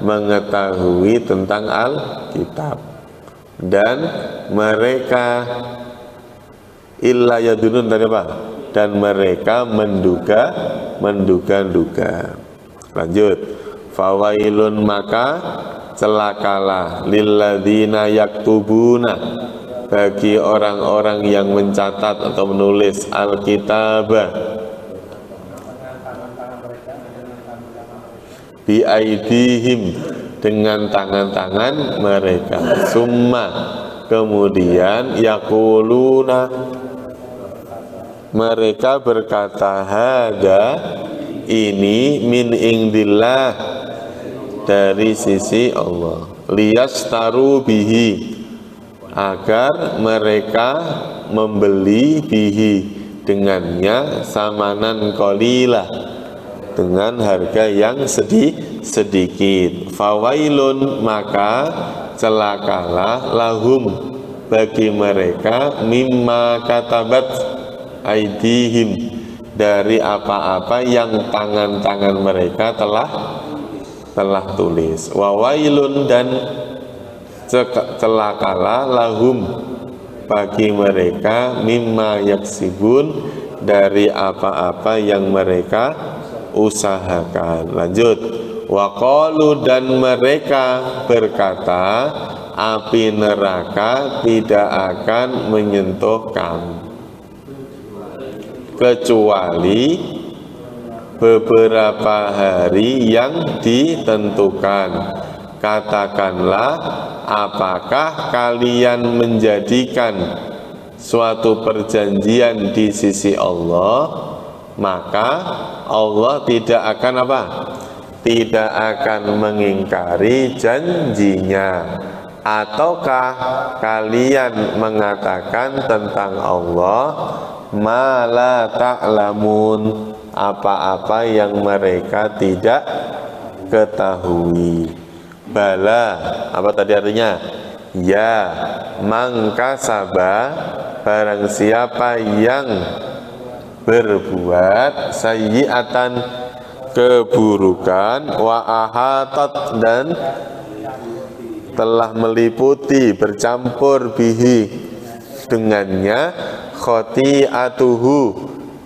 mengetahui tentang Alkitab, dan mereka illa yadunnun tadi apa? Dan mereka menduga-duga. Lanjut, fawailun, maka celakalah, lilladzina yaktubuna, bagi orang-orang yang mencatat atau menulis alkitabah, bi aidihim, dengan tangan-tangan mereka, summa, kemudian yaquluna, mereka berkata, hada, ini, min indillah, dari sisi Allah, liyastaru bihi, agar mereka membeli bihi, dengannya, samanan qalilah, dengan harga yang sedikit. Fawailun, maka celakalah, lahum, bagi mereka, mimma katabat aidihim, dari apa-apa yang tangan-tangan mereka telah tulis. Wawailun, dan celakalah, lahum, bagi mereka, mimma yaksibun, dari apa-apa yang mereka usahakan. Lanjut, waqalu, dan mereka berkata, api neraka tidak akan menyentuh kamu kecuali beberapa hari yang ditentukan. Katakanlah, apakah kalian menjadikan suatu perjanjian di sisi Allah, maka Allah tidak akan apa? Tidak akan mengingkari janjinya. Ataukah kalian mengatakan tentang Allah ma la ta'lamun, apa-apa yang mereka tidak ketahui. Bala, apa tadi artinya? Ya, mangkasaba, barang siapa yang berbuat sayyi'atan, keburukan, wa ahatat, dan telah meliputi, bercampur, bihi, dengannya, khoti'atuhu,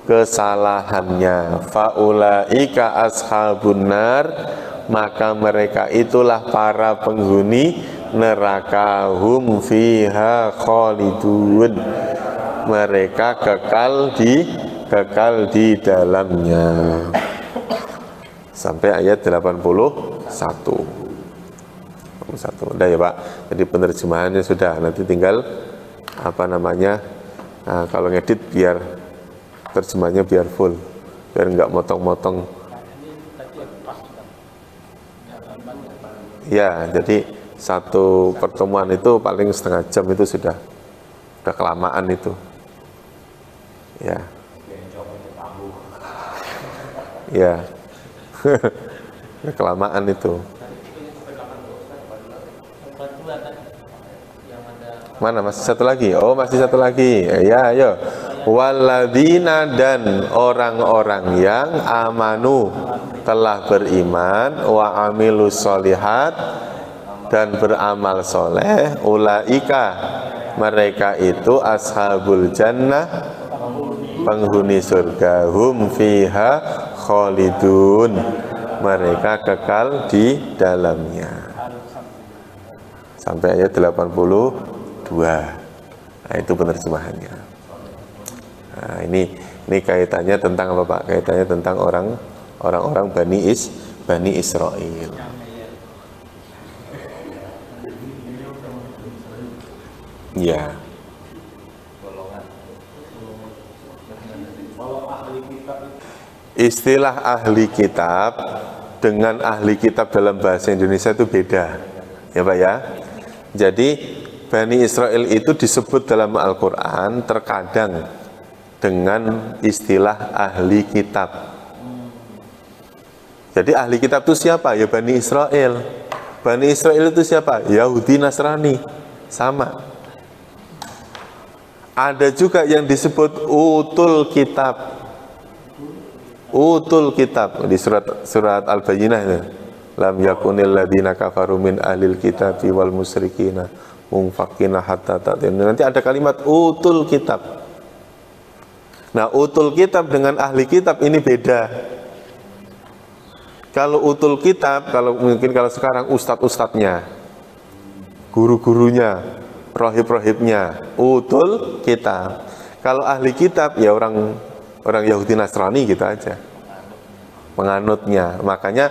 kesalahannya, faulaika ashabun nar, maka mereka itulah para penghuni neraka, hum fiha khalidun, mereka kekal di dalamnya. Sampai ayat 81. Udah ya Pak, jadi penerjemahannya sudah, nanti tinggal apa namanya, nah, kalau ngedit biar terjemahnya biar full, biar nggak motong-motong. Ya, jadi Satu pertemuan itu paling setengah jam itu sudah kelamaan itu. Ya. Ya. Kelamaan itu. Mana masih satu lagi? Oh, masih satu lagi. Ya, ayo. Waladina, dan orang-orang yang amanu, telah beriman, wa amilus solihat, dan beramal soleh, ulaika, mereka itu ashabul jannah, penghuni surga, hum fiha khalidun, mereka kekal di dalamnya. Sampai ayat 82. Nah, itu penerjemahannya. Nah, ini kaitannya tentang apa, Pak? Kaitannya tentang orang-orang Bani Israel. Ya. Istilah ahli kitab dengan ahli kitab dalam bahasa Indonesia itu beda, ya Pak ya. Jadi Bani Israel itu disebut dalam Al-Quran terkadang dengan istilah ahli kitab. Jadi ahli kitab itu siapa? Ya Bani Israel. Bani Israel itu siapa? Yahudi, Nasrani, sama. Ada juga yang disebut utul kitab. Utul kitab di surat Al-Bayyinah itu. Lam yakunil ladina kafaru min ahlil kitabi wal musyrikina mungfakina hatta ta'tin. Nanti ada kalimat utul kitab. Nah, utul kitab dengan ahli kitab ini beda. Kalau utul kitab, kalau sekarang ustadz-ustadznya, guru-gurunya, rohib-rohibnya, utul kitab. Kalau ahli kitab ya orang Yahudi Nasrani gitu aja, penganutnya. Makanya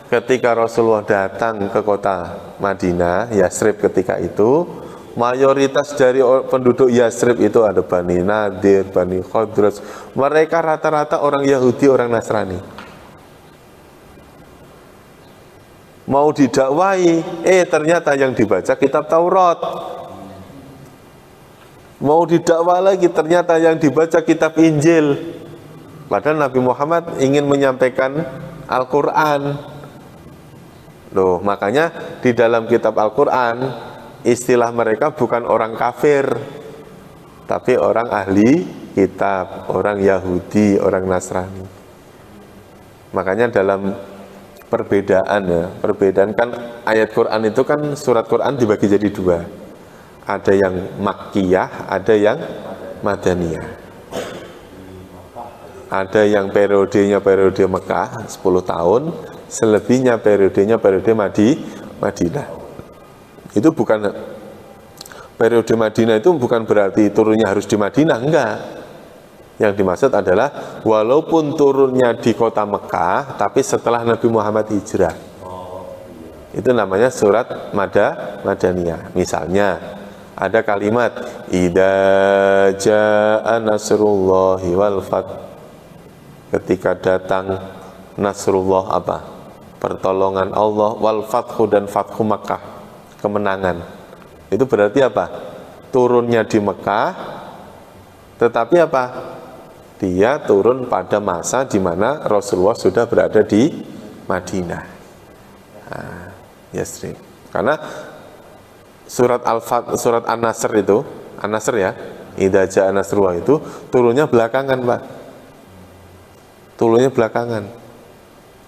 ketika Rasulullah datang ke kota Madinah, Yasrib ketika itu, mayoritas dari penduduk Yasrib itu ada Bani Nadir, Bani Khadraj. Mereka rata-rata orang Yahudi, orang Nasrani. Mau didakwai, ternyata yang dibaca kitab Taurat. Mau didakwa lagi, ternyata yang dibaca kitab Injil. Padahal Nabi Muhammad ingin menyampaikan Al-Quran. Loh, makanya di dalam kitab Al-Quran, istilah mereka bukan orang kafir, tapi orang ahli kitab, orang Yahudi, orang Nasrani. Makanya dalam perbedaan kan ayat Quran itu kan, surat Quran dibagi jadi dua. Ada yang Makkiyah, ada yang Madaniyah. Ada yang periode Mekah 10 tahun, selebihnya periode Madinah. Itu bukan periode Madinah, itu bukan berarti turunnya harus di Madinah, enggak. Yang dimaksud adalah walaupun turunnya di kota Mekah, tapi setelah Nabi Muhammad hijrah. Itu namanya surat Madaniyah. Misalnya ada kalimat idza jaa nasrullahi wal fath. Ketika datang nasrullah, apa? Pertolongan Allah, wal fathu, dan fathu Makkah, kemenangan. Itu berarti apa? Turunnya di Mekah, tetapi apa? Dia turun pada masa di mana Rasulullah sudah berada di Madinah. Nah, Yasrib. Karena surat surat An-Nasr itu, An-Nasr ya, idza jaa nasrullah itu turunnya belakangan, Pak. Turunnya belakangan.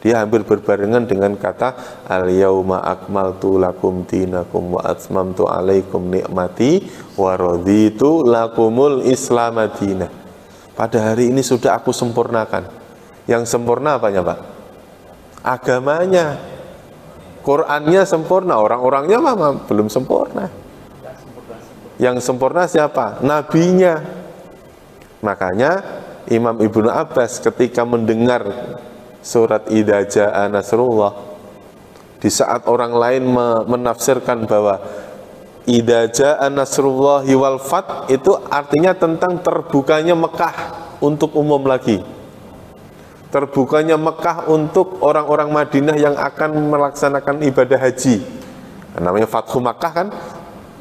Dia hampir berbarengan dengan kata al-yauma akmaltu lakum dinakum wa atmamtu alaikum ni'mati wa raditu lakumul islam madinah. Pada hari ini sudah aku sempurnakan. Yang sempurna apanya, Pak? Agamanya. Qurannya sempurna, orang-orangnya belum sempurna. Yang sempurna siapa? Nabinya. Makanya Imam Ibnu Abbas ketika mendengar surat idza jaa nasrullah, di saat orang lain menafsirkan bahwa idza jaa nasrullahi wal fath itu artinya tentang terbukanya Mekah untuk umum lagi. Terbukanya Mekah untuk orang-orang Madinah yang akan melaksanakan ibadah haji. Namanya Fathu Makkah kan,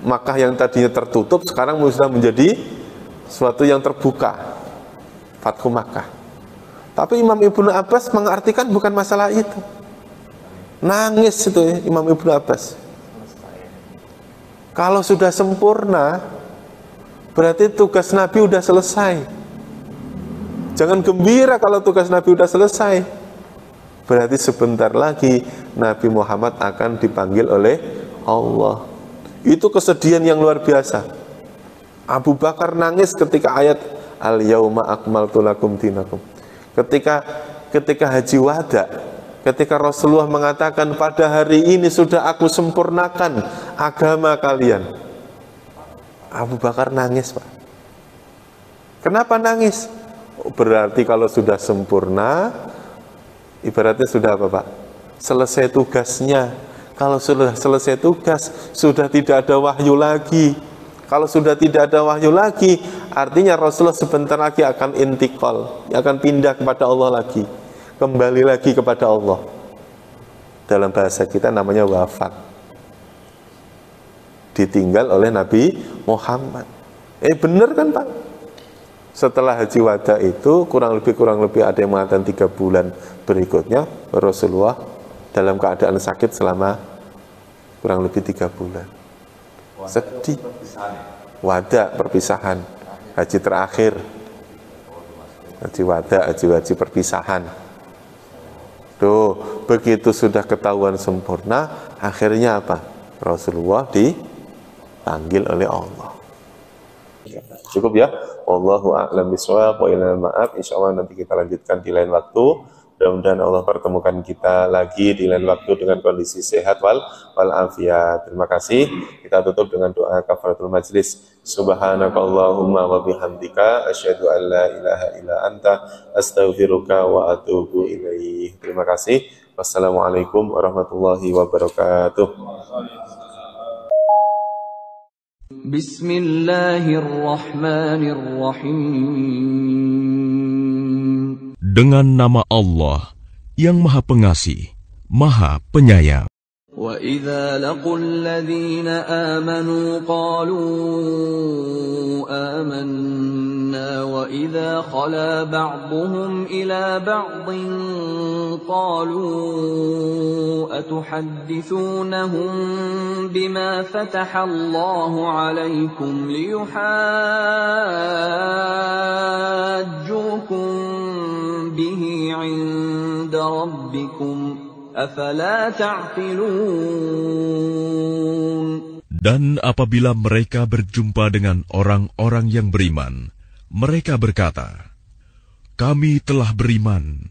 Makkah yang tadinya tertutup sekarang sudah menjadi suatu yang terbuka. Fathu Makkah. Tapi Imam Ibnu Abbas mengartikan bukan masalah itu. Nangis itu ya, Imam Ibnu Abbas. Kalau sudah sempurna, berarti tugas Nabi udah selesai. Jangan gembira kalau tugas Nabi udah selesai. Berarti sebentar lagi Nabi Muhammad akan dipanggil oleh Allah. Itu kesedihan yang luar biasa. Abu Bakar nangis ketika ayat Al-Yauma akmaltu lakum dinakum. Ketika haji wada, ketika Rasulullah mengatakan pada hari ini sudah aku sempurnakan agama kalian. Abu Bakar nangis, Pak. Kenapa nangis? Berarti kalau sudah sempurna, ibaratnya sudah apa, Pak? Selesai tugasnya. Kalau sudah selesai tugas, sudah tidak ada wahyu lagi. Kalau sudah tidak ada wahyu lagi, artinya Rasulullah sebentar lagi akan intikal, akan pindah kepada Allah lagi, kembali lagi kepada Allah. Dalam bahasa kita namanya wafat. Ditinggal oleh Nabi Muhammad. Benar kan, Pak? Setelah haji wada itu kurang lebih ada yang mengatakan 3 bulan berikutnya Rasulullah dalam keadaan sakit selama kurang lebih 3 bulan. Sedih. Wada, perpisahan. Haji terakhir. Haji wada, haji perpisahan. Tuh, begitu sudah ketahuan sempurna, akhirnya apa? Rasulullah dipanggil oleh Allah. Cukup ya. Wallahu a'lam bishawab wa ilal ma'ab. Insyaallah nanti kita lanjutkan di lain waktu. Mudah-mudahan Allah pertemukan kita lagi di lain waktu dengan kondisi sehat wal afiat. Terima kasih. Kita tutup dengan doa kafaratul majlis. Subhanakallahumma wa bihamdika asyhadu an la ilaha illa anta astaghfiruka wa atubu ilaih. Terima kasih. Wassalamualaikum warahmatullahi wabarakatuh. Bismillahirrahmanirrahim. Dengan nama Allah yang Maha Pengasih, Maha Penyayang. وَإِذَا لَقُوا الَّذِينَ آمَنُوا قَالُوا آمَنَّا وَإِذَا خَلَا بَعْضُهُمْ إِلَى بَعْضٍ قَالُوا أَتُحَدِّثُونَهُم بِمَا فَتَحَ اللَّهُ عَلَيْكُمْ لِيُحَاجُّوكُم بِهِ عِندَ رَبِّكُمْ أَفَلَا تَعْقِلُونَ. Dan apabila mereka berjumpa dengan orang-orang yang beriman, mereka berkata, "Kami telah beriman."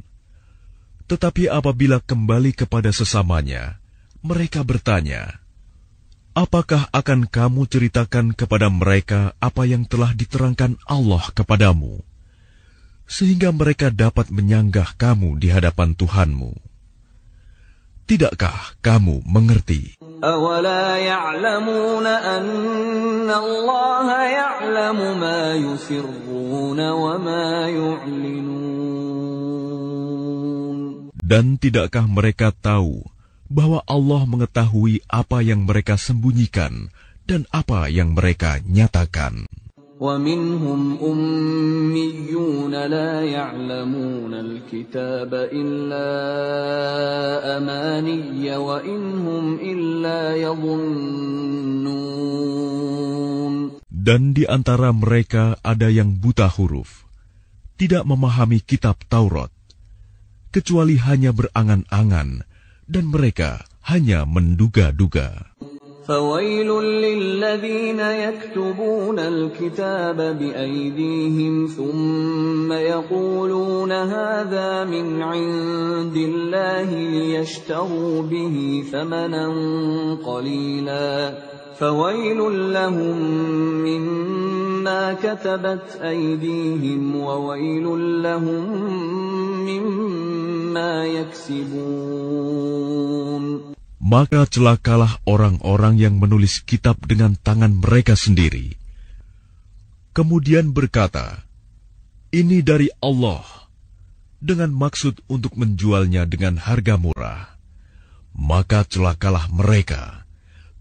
Tetapi apabila kembali kepada sesamanya, mereka bertanya, "Apakah akan kamu ceritakan kepada mereka apa yang telah diterangkan Allah kepadamu, sehingga mereka dapat menyanggah kamu di hadapan Tuhanmu? Tidakkah kamu mengerti?" أَوَلَا يَعْلَمُونَ أَنَّ اللَّهَ يَعْلَمُ مَا يُسِرُّونَ وَمَا يُعْلِنُونَ. Dan tidakkah mereka tahu bahwa Allah mengetahui apa yang mereka sembunyikan dan apa yang mereka nyatakan? وَمِنْهُمْ أُمِّيُّونَ لَا يَعْلَمُونَ الْكِتَابَ إِلَّا أَمَانِيَّ وَإِنْ هُمْ إِلَّا يَظُنُّونَ. Dan di antara mereka ada yang buta huruf, tidak memahami kitab Taurat, kecuali hanya berangan-angan, dan mereka hanya menduga-duga. فَوَيْلٌ لِّلَّذِينَ يَكْتُبُونَ الْكِتَابَ بِأَيْدِيهِمْ ثُمَّ يَقُولُونَ هَٰذَا مِنْ عِندِ اللَّهِ لِيَشْتَرُوا بِهِ ثَمَنًا قَلِيلًا فَوَيْلٌ لَّهُم مِّمَّا كَتَبَتْ أَيْدِيهِمْ وَوَيْلٌ لَّهُم مِّمَّا يَكْسِبُونَ. Maka celakalah orang-orang yang menulis kitab dengan tangan mereka sendiri, kemudian berkata, "Ini dari Allah," dengan maksud untuk menjualnya dengan harga murah. Maka celakalah mereka,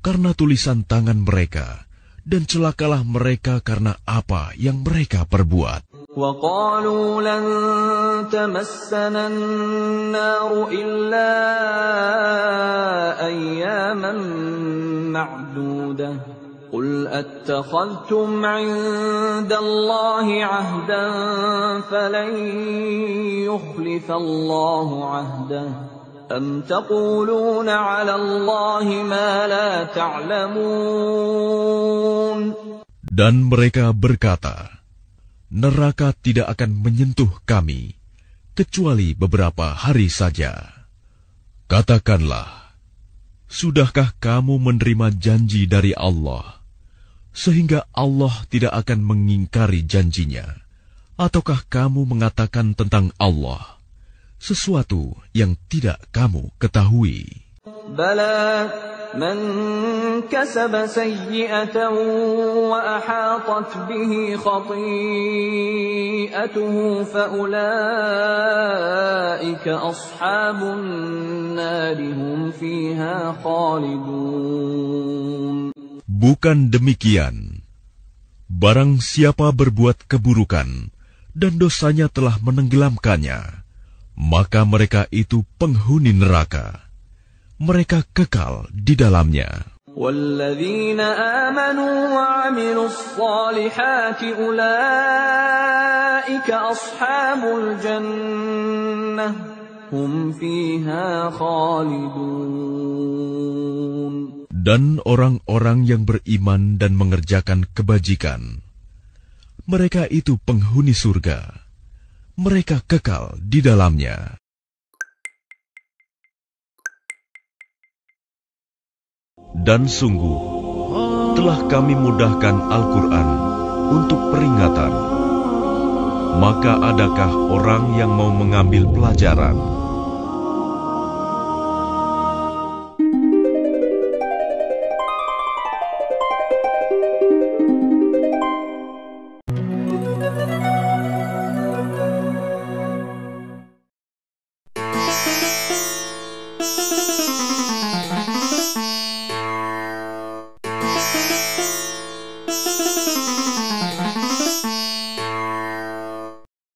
karena tulisan tangan mereka, dan celakalah mereka karena apa yang mereka perbuat. وَقَالُوا لَن تَمَسَّنَا النَّارُ إِلَّا أَيَّامًا مَّعْدُودَةً قُلْ أَتَّخَذْتُمْ عِندَ اللَّهِ عَهْدًا فَلَن يُخْلِفَ اللَّهُ عَهْدَهُ أَمْ تَقُولُونَ عَلَى اللَّهِ مَا لَا تَعْلَمُونَ. Dan mereka berkata, neraka tidak akan menyentuh kami, kecuali beberapa hari saja. Katakanlah, sudahkah kamu menerima janji dari Allah, sehingga Allah tidak akan mengingkari janjinya? Ataukah kamu mengatakan tentang Allah sesuatu yang tidak kamu ketahui? Bala man kasaba sayyi'atan wa ahatat bihi khati'atuhu fa ulaika ashabun nari hum fiha khalidun. Bukan demikian. Barang siapa berbuat keburukan dan dosanya telah menenggelamkannya, maka mereka itu penghuni neraka. Mereka kekal di dalamnya. وَالَّذِينَ آمَنُوا وَعَمِلُوا الصَّالِحَاتِ أُولَئِكَ أَصْحَابُ الْجَنَّةِ هُمْ فِيهَا خَالِدُونَ. Dan orang-orang yang beriman dan mengerjakan kebajikan, mereka itu penghuni surga. Mereka kekal di dalamnya. Dan sungguh, telah kami mudahkan Al-Quran untuk peringatan. Maka adakah orang yang mau mengambil pelajaran?